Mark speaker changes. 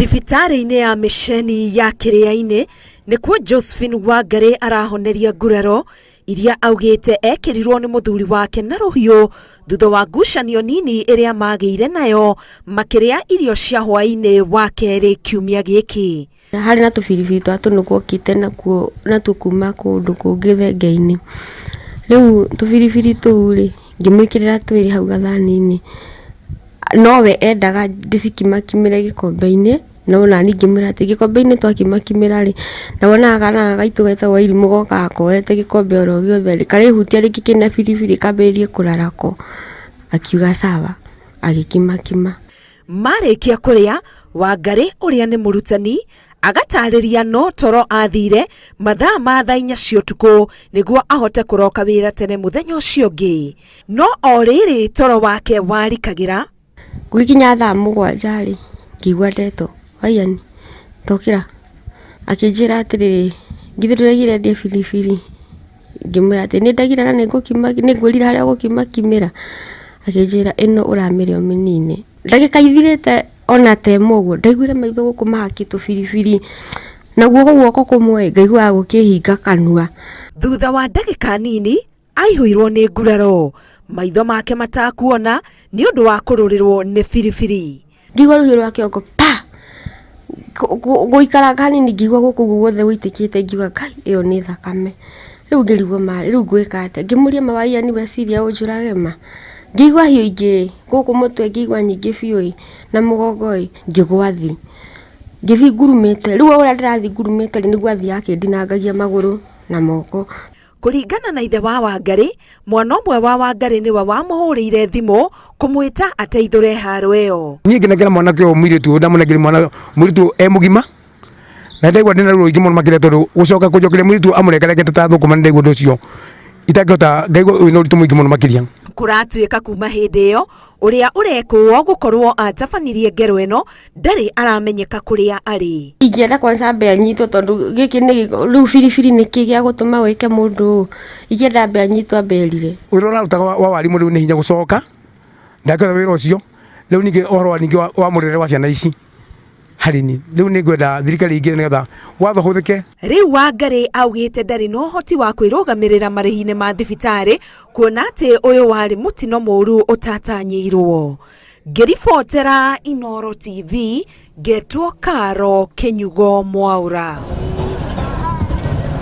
Speaker 1: Thibitarĩ-inĩ ya Mĩceni ya Kĩrĩa-inĩ nĩkuo Josephine Wangari arahoneria nguraro iria augĩte ekĩrirwo nĩ mũthuri wake na rũhiũ thutha wa ngucanio nini iria magĩire nayo makĩrĩa irio cia hwaĩ-inĩ wa kerĩ kiumia gĩkĩ.
Speaker 2: Harĩ na tũbiribiri tũnũkũkĩte natuo kuma kũndũ kũngĩ thenge-inĩ. Rĩu tũbiribiri tũu rĩ ngĩmwĩkĩrĩra twĩrĩ hau gathani-inĩ, nowe endaga ndĩcikimakimĩre gĩkombe-inĩ, no nani ngĩmwĩra atĩ gĩkombe-inĩ twakimakimĩra rĩ, na wonaga kana gaitũ getagwo Irimũ gokaga kohete gĩkombe oro gĩothe rĩ, karehutia rĩngĩ kĩna biribiri kambĩrĩrie kũrarako. Akiuga sawa, agĩkimakima.
Speaker 1: Marĩkia kũrĩa, Wangari ũrĩa nĩ mũrutani agatarĩria no toro athire mathaa ma thaa 4 cia ũtukũ nĩguo ahote kũroka wĩra tene mũthenya ũcio ũngĩ. No o rĩrĩ toro wake warikagĩra.
Speaker 2: Gũkinya thaa 7 rĩ, ngĩigua ndeto, "Waiani, tokĩra." Akĩnjĩra atĩrĩrĩ, "Githĩ ndũraigire ndĩe biribiri?" Ngĩmwĩra atĩ nĩndagire na nĩngwĩrire harĩa gũkimakimĩra. Akĩnjĩra, "Ĩno ũramĩrĩa mĩnini." Ndagĩka ithirĩte ona tema ũguo, ndaiguire maitho gũkũ mahakĩtwo biribiri, naguo guoko kũmwe ngaiguaga gũkĩhinga kanua.
Speaker 1: Thutha wa ndagĩka nini aihũirwo nĩ nguraro, maitho make matakuona nĩ ũndũ wa kũrũrĩrwo nĩ biribiri.
Speaker 2: Ngĩigua rũhiũ rwa kĩongo pa gũikara hanini, ngĩigua gũkũ guothe gũitĩkĩte, ngiuga Ngai, ĩyo nĩ thakame. Rĩu ngĩrigwo marĩ, rĩu ngwĩka atĩa? Ngĩmũria ma Waiani weciria ũnjũrage ma? Ngĩigua hiũ ingĩ gũkũ mũtwe, ngĩigua nyingĩ biũ na mũgongo ngĩgwa thĩ. Ngĩthiĩ ngurumĩte, rĩu ũrĩa ndĩrathiĩ ngurumĩte nĩguo athiĩ akĩndinangagia magũrũ na moko.
Speaker 1: Kũringana na ithe wa Wangari, mwana ũmwe wa Wangari nĩwe wamũhũrĩire thimũ kũmwĩta ateithũre haro ĩyo.
Speaker 3: Niĩ ngĩnengera mwanake ũyũ mũirĩtu, ndamũnengere mwana mũirĩtu mũgima, na ndaigua ndĩna ruo rũingĩ mũno makĩria tondũ gũcoka kũnjokeria mũirĩtu amũrekereke tũtathũkũma, ndaigua ũndũ ũcio itangĩhota, ndaigua wĩna ũritũ mũingĩ mũno makĩria.
Speaker 1: Kũratuĩka kuma hĩndĩ ĩyo ũrĩa ũrekwo gũkorwo atabanirie ngero ĩno ndarĩ aramenyeka kũrĩa arĩ.
Speaker 2: Ingĩenda kwanza ambe anyitwo tondũ gĩkĩ nĩ rĩu biribiri nĩkĩ gĩa gũtũma wĩke mũndũ, ingĩenda ambe anyitwo amberire. Wĩra
Speaker 3: ũrarutaga wa warimũ rĩu nĩ hinya gũcoka, ndakĩenda wĩra ũcio, rĩu ningĩ ũhoro ningĩ wa mũrere wa ciana ici harĩ niĩ, rĩu nĩngwenda thirikari ingĩ nĩgetha watho hũthĩke. Rĩu
Speaker 1: Wangari augĩte ndarĩ na ũhoti wa kwĩrũgamĩrĩra marĩhi-inĩ ma thibitarĩ kuona atĩ ũyũ warĩ mũtino mũru ũtatanyĩirwo. Ngĩribotera Inooro TV, ngetwo Karo Kenyugo Mwaura.